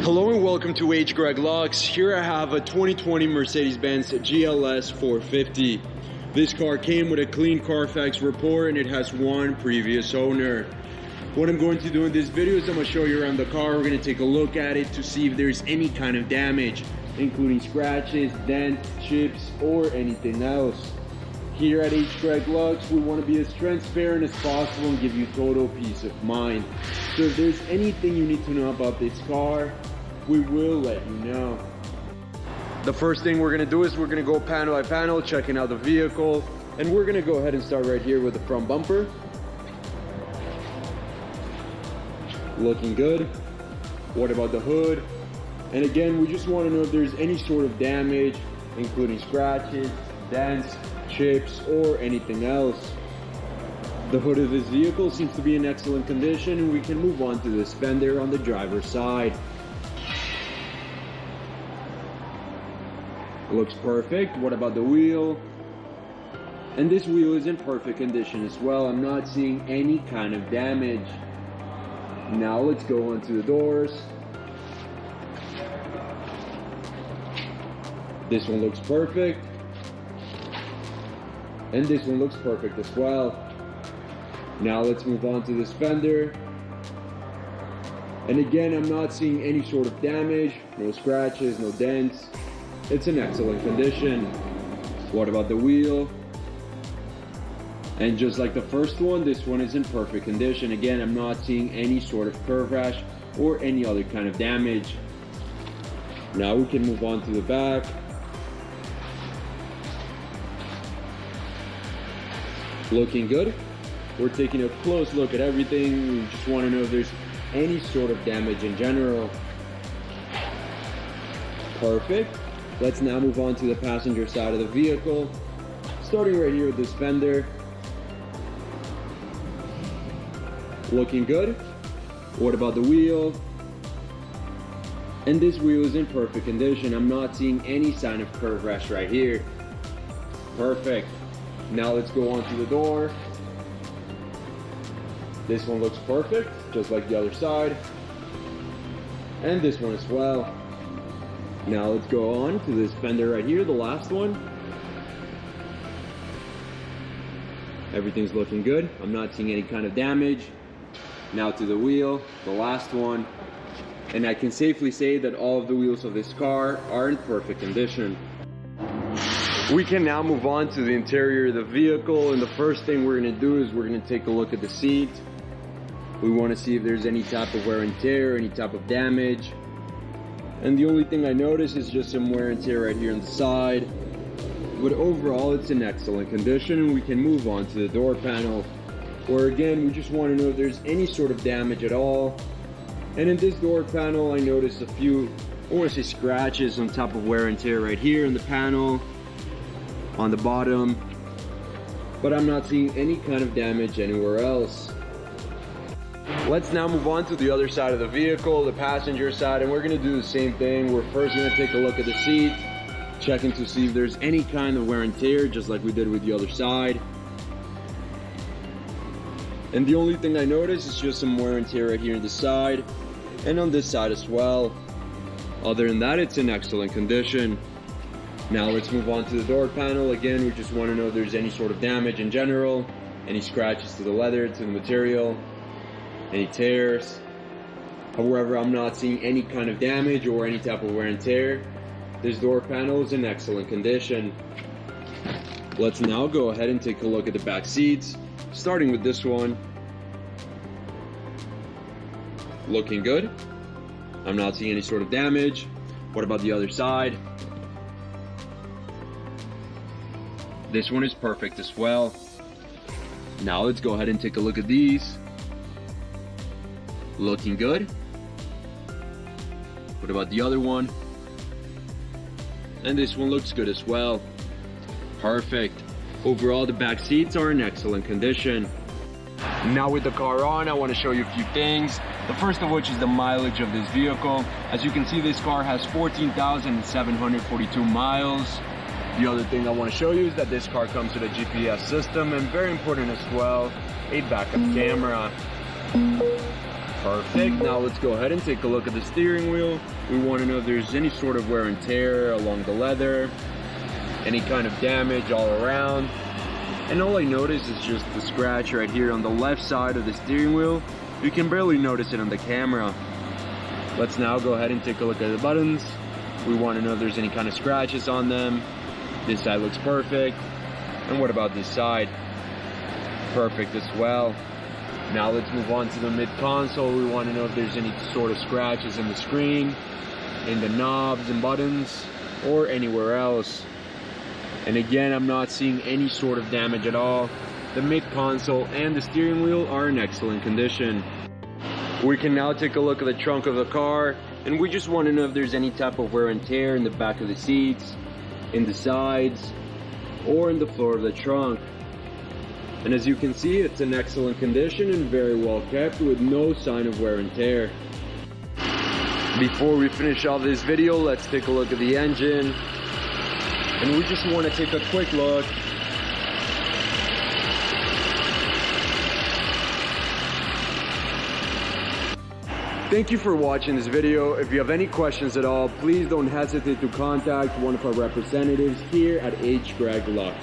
Hello and welcome to H. Greg Lux. Here I have a 2020 Mercedes Benz Gls 450. This car came with a clean Carfax report and it has one previous owner. What I'm going to do in this video is I'm going to show you around the car. We're going to take a look at it to see if there's any kind of damage, including scratches, dents, chips, or anything else. Here at H. Greg Lux, we want to be as transparent as possible and give you total peace of mind. So if there's anything you need to know about this car, we will let you know. The first thing we're going to do is we're going to go panel by panel, checking out the vehicle. And we're going to go ahead and start right here with the front bumper. Looking good. What about the hood? And again, we just want to know if there's any sort of damage, including scratches, dents, chips, or anything else. The hood of this vehicle seems to be in excellent condition, and we can move on to this fender on the driver's side. Looks perfect. What about the wheel? And this wheel is in perfect condition as well. I'm not seeing any kind of damage. Now let's go on to the doors. This one looks perfect. And this one looks perfect as well. Now let's move on to this fender. And again, I'm not seeing any sort of damage, no scratches, no dents. It's in excellent condition. What about the wheel? And just like the first one, this one is in perfect condition. Again, I'm not seeing any sort of curve rash or any other kind of damage. Now we can move on to the back. Looking good. We're taking a close look at everything. We just want to know if there's any sort of damage in general. Perfect. Let's now move on to the passenger side of the vehicle. Starting right here with this fender. Looking good. What about the wheel? And this wheel is in perfect condition. I'm not seeing any sign of curve rash right here. Perfect. Now let's go on to the door. This one looks perfect, just like the other side. And this one as well. Now let's go on to this fender right here, the last one. Everything's looking good. I'm not seeing any kind of damage. Now to the wheel, the last one. And I can safely say that all of the wheels of this car are in perfect condition. We can now move on to the interior of the vehicle, and the first thing we're going to do is we're going to take a look at the seat. We want to see if there's any type of wear and tear, any type of damage. And the only thing I notice is just some wear and tear right here on the side. But overall, it's in excellent condition, and we can move on to the door panel, where again, we just want to know if there's any sort of damage at all. And in this door panel, I noticed a few, I want to say scratches on top of wear and tear right here in the panel, on the bottom. But I'm not seeing any kind of damage anywhere else. Let's now move on to the other side of the vehicle, the passenger side, and we're going to do the same thing. We're first going to take a look at the seat, checking to see if there's any kind of wear and tear, just like we did with the other side. And the only thing I noticed is just some wear and tear right here on the side, and on this side as well. Other than that, it's in excellent condition. Now let's move on to the door panel. Again, we just want to know if there's any sort of damage in general, any scratches to the leather, to the material, any tears. However, I'm not seeing any kind of damage or any type of wear and tear. This door panel is in excellent condition. Let's now go ahead and take a look at the back seats, starting with this one. Looking good. I'm not seeing any sort of damage. What about the other side? This one is perfect as well. Now let's go ahead and take a look at these. Looking good. What about the other one? And this one looks good as well. Perfect. Overall, the back seats are in excellent condition. Now with the car on, I want to show you a few things. The first of which is the mileage of this vehicle. As you can see, this car has 14,742 miles. The other thing I want to show you is that this car comes with a GPS system, and very important as well, a backup camera. Perfect. Now let's go ahead and take a look at the steering wheel. We want to know if there's any sort of wear and tear along the leather, any kind of damage all around. And all I notice is just the scratch right here on the left side of the steering wheel. You can barely notice it on the camera. Let's now go ahead and take a look at the buttons. We want to know if there's any kind of scratches on them. This side looks perfect. And what about this side? Perfect as well. Now let's move on to the mid console. We want to know if there's any sort of scratches in the screen, in the knobs and buttons, or anywhere else. And again, I'm not seeing any sort of damage at all. The mid console and the steering wheel are in excellent condition. We can now take a look at the trunk of the car, and we just want to know if there's any type of wear and tear in the back of the seats, in the sides, or in the floor of the trunk. And as you can see, it's in excellent condition and very well kept with no sign of wear and tear. Before we finish off this video, let's take a look at the engine. And we just want to take a quick look. Thank you for watching this video. If you have any questions at all, please don't hesitate to contact one of our representatives here at H. Greg Lux.